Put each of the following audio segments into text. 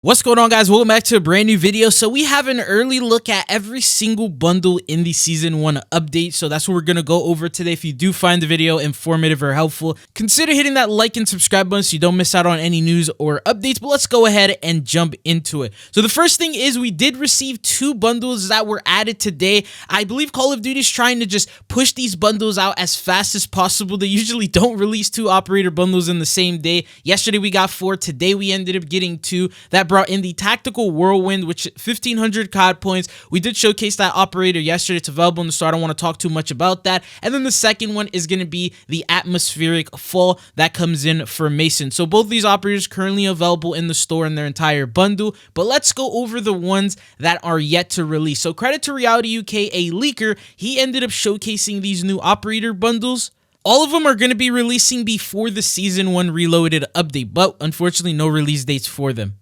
What's going on, guys? Welcome back to a brand new video. So we have an early look at every single bundle in the season 1 update. So that's what we're going to go over today. If you do find the video informative or helpful, consider hitting that like and subscribe button so you don't miss out on any news or updates. But let's go ahead and jump into it. So the first thing is we did receive 2 bundles that were added today. I believe Call of Duty is trying to just push these bundles out as fast as possible. They usually don't release 2 operator bundles in the same day. Yesterday we got 4. Today we ended up getting 2. That brought in the tactical Whirlwind, which 1500 COD points. We did showcase that operator yesterday. It's available in the store. I don't want to talk too much about that. And then the second one is going to be the atmospheric fall that comes in for Mason. So both these operators currently available in the store in their entire bundle. But let's go over the ones that are yet to release. So credit to Reality UK, a leaker. He ended up showcasing these new operator bundles. All of them are going to be releasing before the Season 1 Reloaded update, but unfortunately no release dates for them.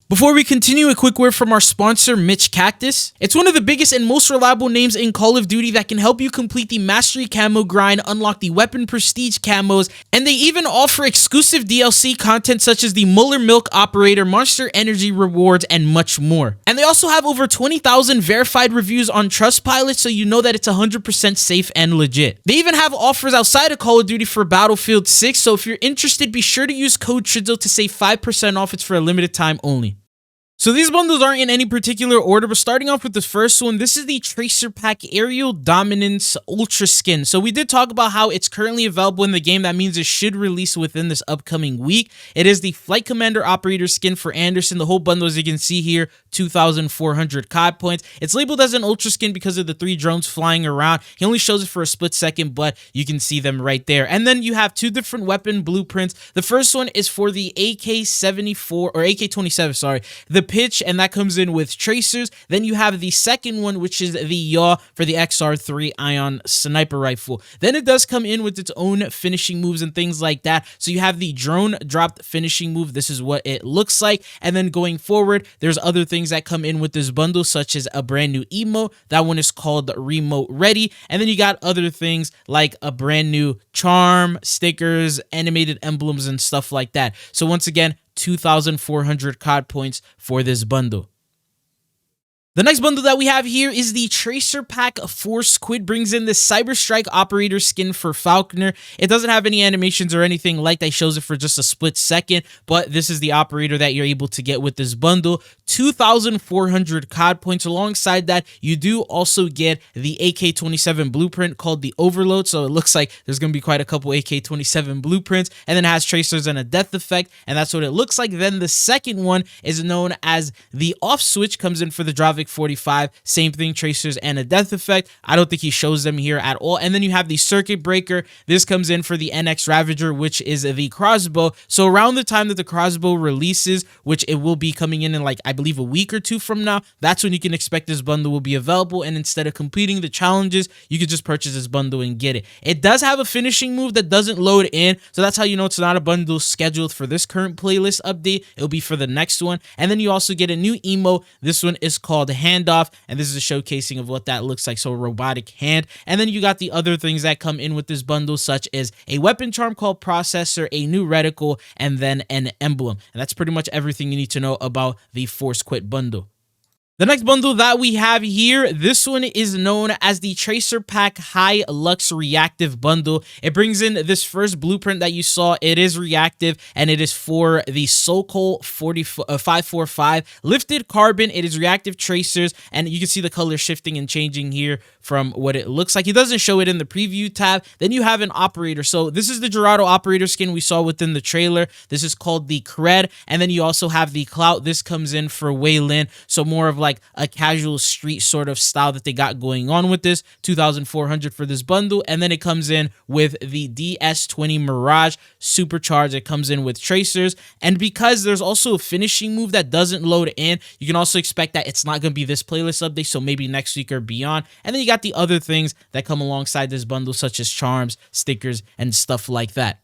Before we continue, a quick word from our sponsor, Mitch Cactus. It's one of the biggest and most reliable names in Call of Duty that can help you complete the Mastery Camo grind, unlock the Weapon Prestige camos, and they even offer exclusive DLC content such as the Muller Milk Operator, Monster Energy rewards, and much more. And they also have over 20,000 verified reviews on Trustpilot, so you know that it's 100% safe and legit. They even have offers outside of Call of Duty for Battlefield 6, so if you're interested, be sure to use code TRIZZLE to save 5% off. It's for a limited time only. So these bundles aren't in any particular order, but starting off with the first one, this is the Tracer Pack Aerial Dominance Ultra Skin. So we did talk about how it's currently available in the game. That means it should release within this upcoming week. It is the Flight Commander Operator Skin for Anderson. The whole bundle, as you can see here, 2,400 COD points. It's labeled as an Ultra Skin because of the 3 drones flying around. He only shows it for a split second, but you can see them right there. And then you have 2 different weapon blueprints. The first one is for the AK-74, or AK-27, sorry. The pitch, and that comes in with tracers. Then you have the second one, which is the yaw for the XR3 ion sniper rifle. Then it does come in with its own finishing moves and things like that. So you have the drone dropped finishing move. This is what it looks like. And then going forward, there's other things that come in with this bundle, such as a brand new emote. That one is called Remote Ready. And then you got other things like a brand new charm, stickers, animated emblems, and stuff like that. So once again, 2,400 COD points for this bundle. The next bundle that we have here is the Tracer Pack Force Squid. Brings in the Cyber Strike Operator Skin for Falconer. It doesn't have any animations or anything like that. It shows it for just a split second, but this is the operator that you're able to get with this bundle. 2,400 COD points. Alongside that, you do also get the AK-27 blueprint called the Overload. So it looks like there's going to be quite a couple AK-27 blueprints, and then it has tracers and a death effect, and that's what it looks like. Then the second one is known as the Off Switch. Comes in for the Dravic 45, same thing, tracers and a death effect. I don't think he shows them here at all. And then you have the Circuit Breaker. This comes in for the NX Ravager, which is the crossbow. So around the time that the crossbow releases, which it will be coming in like, I believe, a week or 2 from now, that's when you can expect this bundle will be available. And instead of completing the challenges, you could just purchase this bundle and get it. It does have a finishing move that doesn't load in, so that's how you know it's not a bundle scheduled for this current playlist update. It'll be for the next one. And then you also get a new emote. This one is called Handoff, and this is a showcasing of what that looks like, so a robotic hand. And then you got the other things that come in with this bundle, such as a weapon charm called Processor, a new reticle, and then an emblem. And that's pretty much everything you need to know about the Force Quit bundle. The next bundle that we have here, this one is known as the Tracer Pack High Luxe Reactive Bundle. It brings in this first blueprint that you saw. It is reactive, and it is for the Sokol 545 Lifted Carbon. It is reactive tracers, and you can see the color shifting and changing here from what it looks like. It doesn't show it in the preview tab. Then you have an operator. So this is the Gerardo operator skin we saw within the trailer. This is called the Cred, and then you also have the Clout. This comes in for Wei Lin, so more of like a casual street sort of style that they got going on with this. 2,400 for this bundle. And then it comes in with the DS20 Mirage Supercharged. It comes in with tracers, and because there's also a finishing move that doesn't load in, you can also expect that it's not going to be this playlist update, so maybe next week or beyond. And then you got the other things that come alongside this bundle, such as charms, stickers, and stuff like that.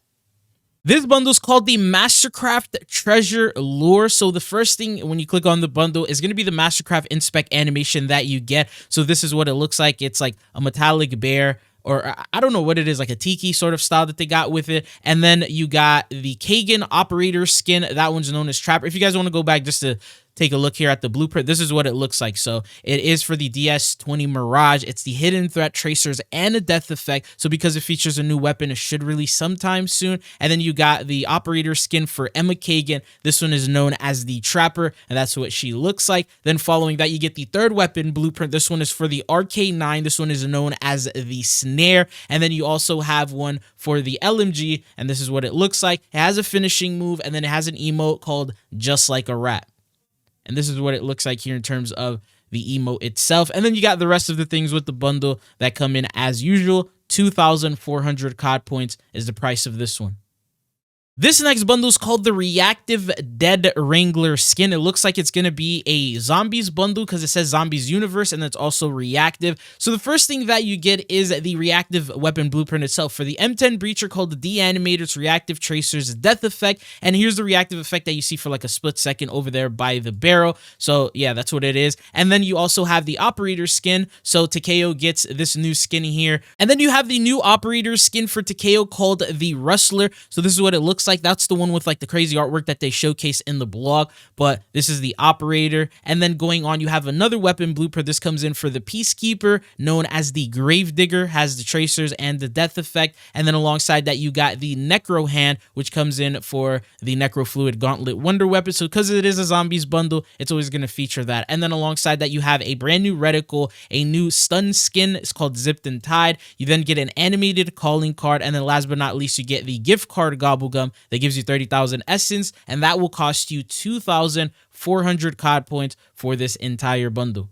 This bundle is called the Mastercraft Treasure Lure. So the first thing when you click on the bundle is going to be the Mastercraft Inspect animation that you get. So this is what it looks like. It's like a metallic bear or I don't know what it is, like a tiki sort of style that they got with it. And then you got the Kagan operator skin. That one's known as Trapper. If you guys want to go back just to take a look here at the blueprint, this is what it looks like. So it is for the DS20 Mirage. It's the hidden threat, tracers, and a death effect. So because it features a new weapon, it should release sometime soon. And then you got the operator skin for Emma Kagan. This one is known as the Trapper, and that's what she looks like. Then following that, you get the third weapon blueprint. This one is for the RK9. This one is known as the Snare. And then you also have one for the LMG, and this is what it looks like. It has a finishing move, and then it has an emote called Just Like a Rat. And this is what it looks like here in terms of the emote itself. And then you got the rest of the things with the bundle that come in as usual. 2,400 COD points is the price of this one. This next bundle is called the Reactive Dead Wrangler skin. It looks like it's going to be a zombies bundle because it says zombies universe, and it's also reactive. So the first thing that you get is the reactive weapon blueprint itself. For the M10 breacher called the De-Animator, it's reactive tracers, death effect, and here's the reactive effect that you see for like a split second over there by the barrel. So yeah, that's what it is. And then you also have the operator skin. So Takeo gets this new skin here. And then you have the new operator skin for Takeo called the Rustler. So this is what it looks like. That's the one with like the crazy artwork that they showcase in the blog, but this is the operator. And then going on, you have another weapon blueprint. This comes in for the Peacekeeper, known as the Gravedigger, has the tracers and the death effect. And then alongside that, you got the Necro Hand, which comes in for the Necro Fluid Gauntlet Wonder Weapon. So because it is a zombies bundle, it's always going to feature that. And then alongside that, you have a brand new reticle, a new stun skin. It's called Zipped and Tied. You then get an animated calling card. And then last but not least, you get the gift card Gobblegum that gives you 30,000 essence, and that will cost you 2,400 COD points for this entire bundle.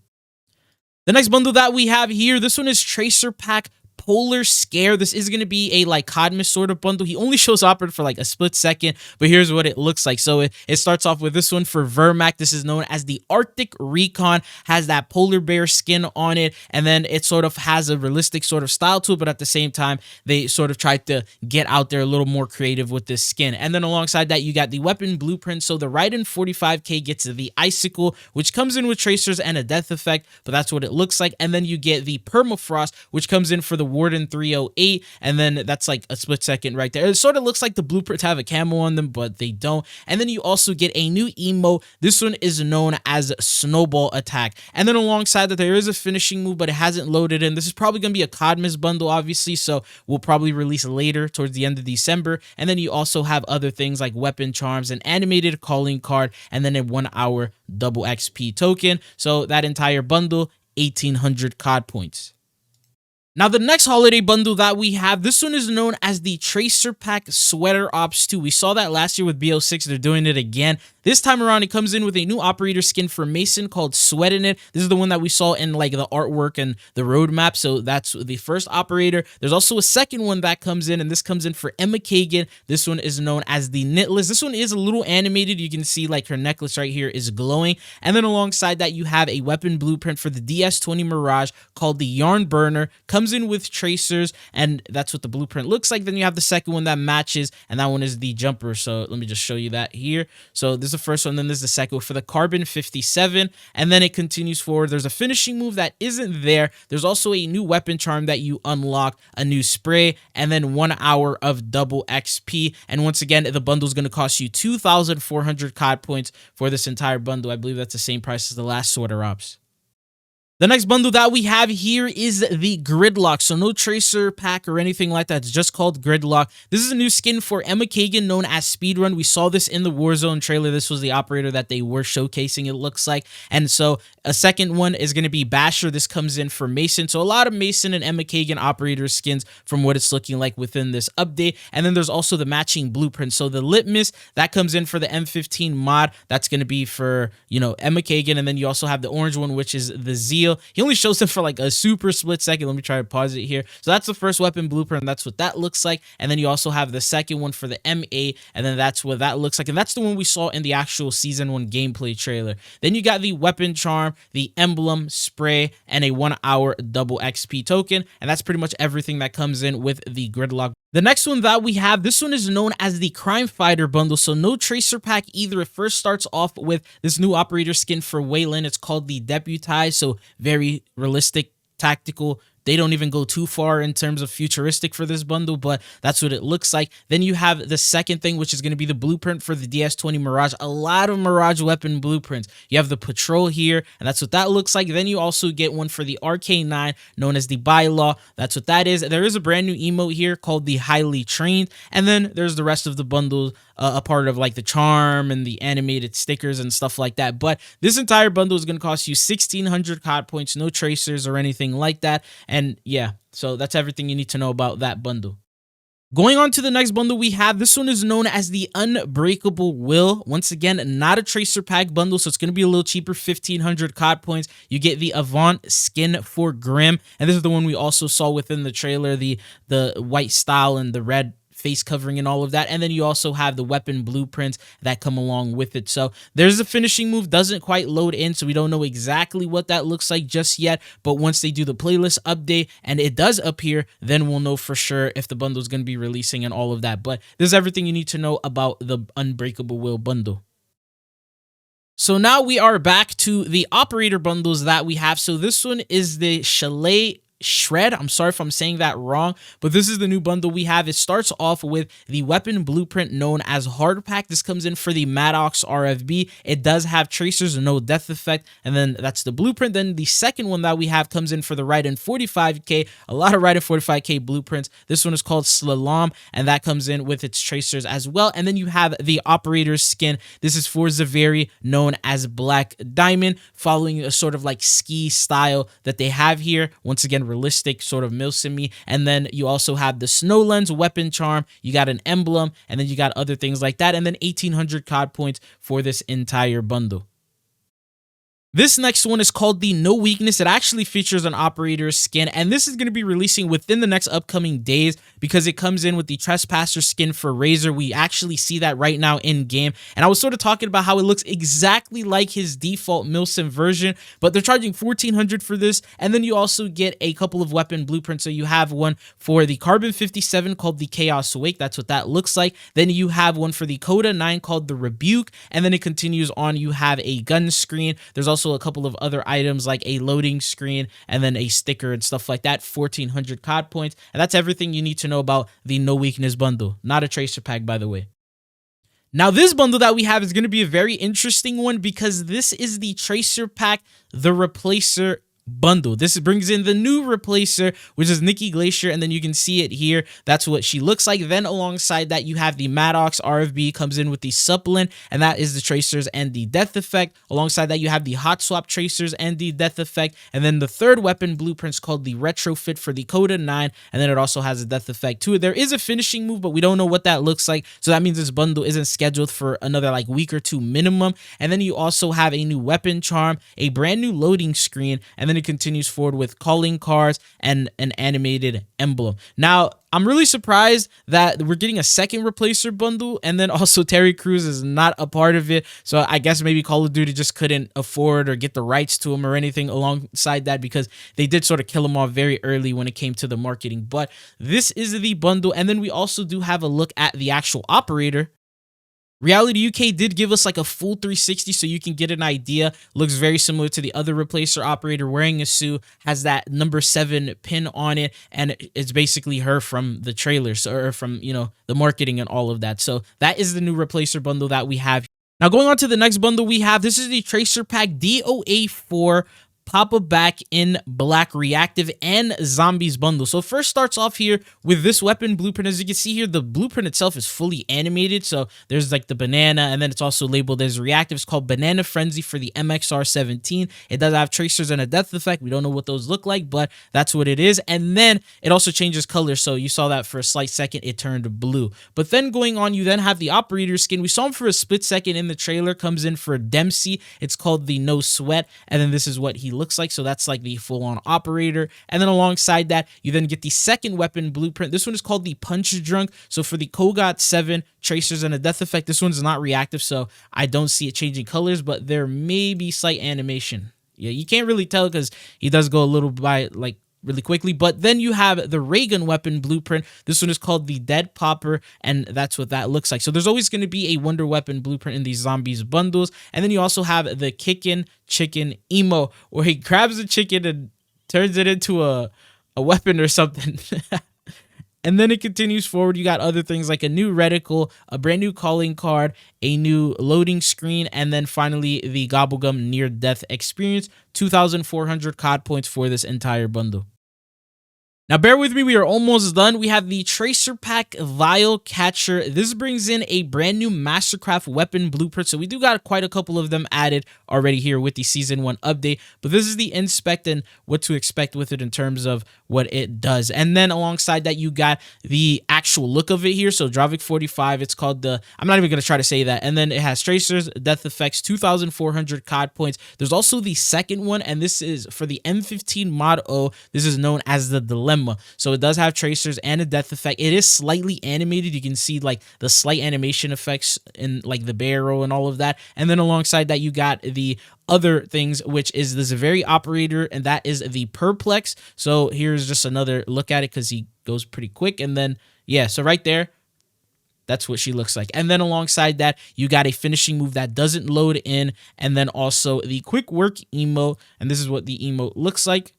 The next bundle that we have here, this one is Tracer Pack Polar Scare. This is going to be a like Codmus sort of bundle. He only shows operative for like a split second, but here's what it looks like. So it starts off with this one for Vermac. This is known as the Arctic Recon, has that polar bear skin on it, and then it sort of has a realistic sort of style to it, but at the same time, they sort of tried to get out there a little more creative with this skin. And then alongside that, you got the weapon blueprint. So the Raiden 45K gets the Icicle, which comes in with tracers and a death effect, but that's what it looks like. And then you get the Permafrost, which comes in for the Warden 308, and then that's like a split second right there. It sort of looks like the blueprints have a camo on them, but they don't. And then you also get a new emote. This one is known as Snowball Attack. And then alongside that, there is a finishing move, but it hasn't loaded in. This is probably going to be a Codmus bundle, obviously, so we'll probably release later towards the end of December. And then you also have other things like weapon charms, an animated calling card, and then a 1 hour double XP token. So that entire bundle, 1,800 COD points. Now, the next holiday bundle that we have, this one is known as the Tracer Pack Sweater Ops 2. We saw that last year with BO6. They're doing it again. This time around, it comes in with a new operator skin for Mason called Sweatin' It. This is the one that we saw in like the artwork and the roadmap. So that's the first operator. There's also a second one that comes in, and this comes in for Emma Kagan. This one is known as the Knitless. This one is a little animated. You can see like her necklace right here is glowing. And then alongside that, you have a weapon blueprint for the DS20 Mirage called the Yarn Burner. Comes in with tracers, and that's what the blueprint looks like. Then you have the second one that matches, and that one is the Jumper. So let me just show you that here. So this is the first one, then there's the second one for the Carbon 57, and then it continues forward. There's a finishing move that isn't there. There's also a new weapon charm that you unlock, a new spray, and then 1 hour of double XP. And once again, the bundle is going to cost you 2,400 COD points for this entire bundle. I believe that's the same price as the last Sorter Ops. The next bundle that we have here is the Gridlocked. So no tracer pack or anything like that. It's just called Gridlocked. This is a new skin for Emma Kagan known as Speedrun. We saw this in the Warzone trailer. This was the operator that they were showcasing, it looks like. And so a second one is going to be Basher. This comes in for Mason. So a lot of Mason and Emma Kagan operator skins from what it's looking like within this update. And then there's also the matching blueprint. So the Litmus, that comes in for the M15 mod. That's going to be for, Emma Kagan. And then you also have the orange one, which is the Zeal. He only shows him for like a super split second. Let me try to pause it here. So that's the first weapon blueprint. That's what that looks like. And then you also have the second one for the M8. And then that's what that looks like. And that's the one we saw in the actual Season 1 gameplay trailer. Then you got the weapon charm, the emblem, spray, and a 1 hour double XP token. And that's pretty much everything that comes in with the Gridlock. The next one that we have, this one is known as the Crimefighter bundle. So no tracer pack either. It first starts off with this new operator skin for Waylon. It's called the Deputized. So very realistic, tactical They don't even go too far in terms of futuristic for this bundle, but that's what it looks like. Then you have the second thing, which is going to be the blueprint for the DS20 Mirage. A lot of Mirage weapon blueprints. You have the Patrol here, and that's what that looks like. Then you also get one for the RK9, known as the Bylaw. That's what that is. There is a brand new emote here called the Highly Trained, and then there's the rest of the bundle, a part of like the charm and the animated stickers and stuff like that. But this entire bundle is going to cost you 1,600 COD points, no tracers or anything like that. And yeah, so that's everything you need to know about that bundle. Going on to the next bundle we have, this one is known as the Unbreakable Will. Once again, not a tracer pack bundle, so it's going to be a little cheaper, 1,500 COD points. You get the Avant skin for Grim, and this is the one we also saw within the trailer, the white style and the red face covering and all of that. And then you also have the weapon blueprints that come along with it. So there's a finishing move, doesn't quite load in, so we don't know exactly what that looks like just yet. But once they do the playlist update and it does appear, then we'll know for sure if the bundle is going to be releasing and all of that. But this is everything you need to know about the Unbreakable Will bundle. So now we are back to the operator bundles that we have. So this one is the Chalet Shred. I'm sorry if I'm saying that wrong, but this is the new bundle we have. It starts off with the weapon blueprint known as Hard Pack. This comes in for the Maddox RFB. It does have tracers and no death effect, and then that's the blueprint. Then the second one that we have comes in for the Raiden 45k. A lot of Raiden 45k blueprints. This one is called Slalom, and that comes in with its tracers as well. And then you have the operator's skin. This is for Zaveri, known as Black Diamond, following a sort of like ski style that they have here. Once again, realistic sort of milsim-y. And then you also have the Snow Lens weapon charm, you got an emblem, and then you got other things like that, and then 1,800 COD points for this entire bundle. This next one is called the No Weakness. It actually features an operator's skin, and this is going to be releasing within the next upcoming days because it comes in with the Trespasser skin for Razor. We actually see that right now in game, and I was sort of talking about how it looks exactly like his default Milsim version, but they're charging 1,400 for this, and then you also get a couple of weapon blueprints. So you have one for the Carbon 57 called the Chaos Wake. That's what that looks like. Then you have one for the Coda 9 called the Rebuke, and then it continues on. You have a gun screen. There's also a couple of other items like a loading screen and then a sticker and stuff like that. 1,400 COD points, and that's everything you need to know about the No Weakness bundle. Not a tracer pack, by the way. Now, this bundle that we have is going to be a very interesting one because this is the tracer pack, the Replacer bundle. This brings in the new Replacer, which is Nikki Glacier, and then you can see it here. That's what she looks like. Then alongside that, you have the Maddox RFB comes in with the Supplement, and that is the tracers and the death effect. Alongside that, you have the Hot Swap tracers and the death effect, and then the third weapon blueprint's called the Retrofit for the Coda 9, and then it also has a death effect to it. There is a finishing move, but we don't know what that looks like, so that means this bundle isn't scheduled for another like week or two minimum. And then you also have a new weapon charm, a brand new loading screen, and then it continues forward with calling cards and an animated emblem. Now, I'm really surprised that we're getting a second Replacer bundle, and then also Terry Crews is not a part of it. So I guess maybe Call of Duty just couldn't afford or get the rights to him or anything alongside that, because they did sort of kill him off very early when it came to the marketing. But this is the bundle, and then we also do have a look at the actual operator. Reality UK did give us like a full 360 so you can get an idea. Looks very similar to the other Replacer operator, wearing a suit, has that number 7 pin on it, and it's basically her from the trailers or from, you know, the marketing and all of that. So that is the new Replacer bundle that we have. Now going on to the next bundle we have, this is the Tracer Pack DOA4 Papaback in Black Reactive and Zombies bundle. So first starts off here with this weapon blueprint. As you can see here, the blueprint itself is fully animated. So there's like the banana, and then it's also labeled as Reactive. It's called Banana Frenzy for the MXR17. It does have tracers and a death effect. We don't know what those look like, but that's what it is. And then it also changes color. So you saw that for a slight second, it turned blue. But then going on, you then have the operator skin. We saw him for a split second in the trailer, comes in for Dempsey. It's called the No Sweat. And then this is what he looks like. So that's like the full-on operator. And then alongside that, you then get the second weapon blueprint. This one is called the Punch Drunk. So for the Kogot 7 tracers and a death effect, this one's not reactive, so I don't see it changing colors, but there may be slight animation. Yeah, you can't really tell because he does go a little by like really quickly. But then you have the ray gun weapon blueprint. This one is called the Dead Popper, and that's what that looks like. So there's always going to be a wonder weapon blueprint in these zombies bundles. And then you also have the Kickin' Chicken Emo, where he grabs a chicken and turns it into a a weapon or something. And then it continues forward. You got other things like a new reticle, a brand new calling card, a new loading screen, and then finally the Gobblegum Near Death Experience. 2,400 COD points for this entire bundle. Now, bear with me, we are almost done. We have the Tracer Pack Vial Catcher. This brings in a brand new Mastercraft weapon blueprint. So we do got quite a couple of them added already here with the Season 1 update. But this is the inspect and what to expect with it in terms of what it does. And then alongside that, you got the actual look of it here. So Dravik 45, it's called the, I'm not even going to try to say that. And then it has Tracers, Death Effects, 2,400 COD points. There's also the second one, and this is for the M15 Mod O. This is known as the Dilemma. So it does have tracers and a death effect. It is slightly animated. You can see like the slight animation effects in like the barrel and all of that. And then alongside that, you got the other things, which is the Zaveri operator, and that is the Perplex. So here's just another look at it because he goes pretty quick. And then, yeah, so right there, that's what she looks like. And then alongside that, you got a finishing move that doesn't load in. And then also the quick work emote. And this is what the emote looks like.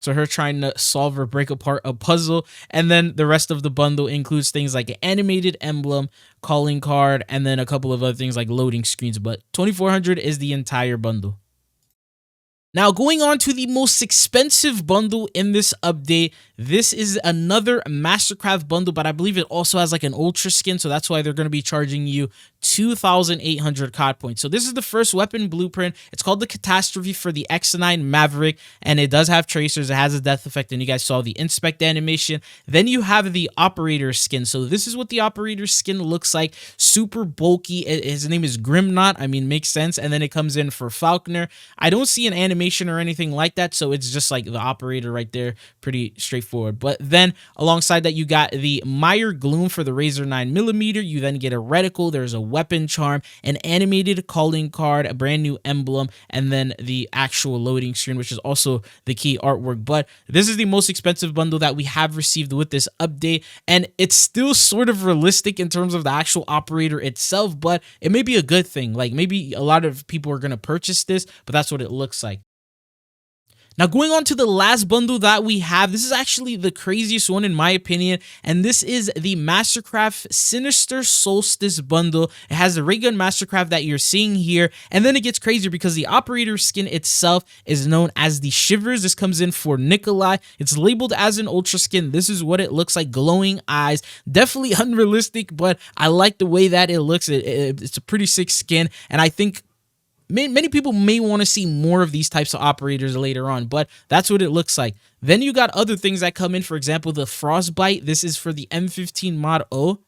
So her trying to solve or break apart a puzzle. And then the rest of the bundle includes things like an animated emblem, calling card, and then a couple of other things like loading screens. But 2,400 is the entire bundle. Now, going on to the most expensive bundle in this update, this is another Mastercraft bundle, but I believe it also has like an ultra skin, so that's why they're going to be charging you 2,800 COD points. So this is the first weapon blueprint. It's called the Catastrophe for the X9 Maverick, and it does have tracers. It has a death effect, and you guys saw the inspect animation. Then you have the operator skin. So this is what the operator skin looks like. Super bulky. His name is Grimknot. I mean, makes sense. And then it comes in for Falconer. I don't see an animation or anything like that, so it's just like the operator right there. Pretty straightforward. But then alongside that, you got the Meyer Gloom for the Razor 9mm. You then get a reticle. There's a weapon charm, an animated calling card, a brand new emblem, and then the actual loading screen, which is also the key artwork. But this is the most expensive bundle that we have received with this update, and it's still sort of realistic in terms of the actual operator itself, but it may be a good thing. Like maybe a lot of people are going to purchase this, but that's what it looks like. Now, going on to the last bundle that we have, this is actually the craziest one in my opinion, and this is the Mastercraft Sinister Solstice bundle. It has the ray gun Mastercraft that you're seeing here, and then it gets crazier because the operator skin itself is known as the Shivers. This comes in for Nikolai. It's labeled as an ultra skin. This is what it looks like, glowing eyes. Definitely unrealistic, but I like the way that it looks. It's a pretty sick skin, and I think many people may want to see more of these types of operators later on, but that's what it looks like. Then you got other things that come in, for example, the Frostbite. This is for the M15 Mod O.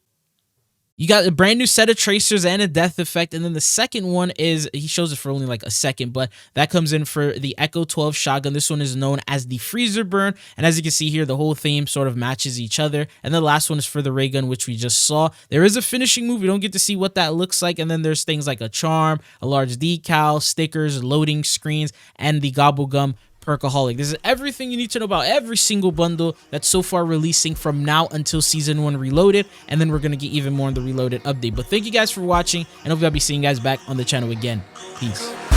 You got a brand new set of tracers and a death effect. And then the second one is, he shows it for only like a second, but that comes in for the Echo 12 shotgun. This one is known as the Freezer Burn. And as you can see here, the whole theme sort of matches each other. And the last one is for the ray gun, which we just saw. There is a finishing move. We don't get to see what that looks like. And then there's things like a charm, a large decal, stickers, loading screens, and the Gobblegum Perkaholic. This is everything you need to know about every single bundle that's so far releasing from now until Season 1 Reloaded, and then we're going to get even more in the Reloaded update. But thank you guys for watching, and hopefully I'll be seeing you guys back on the channel again. Peace.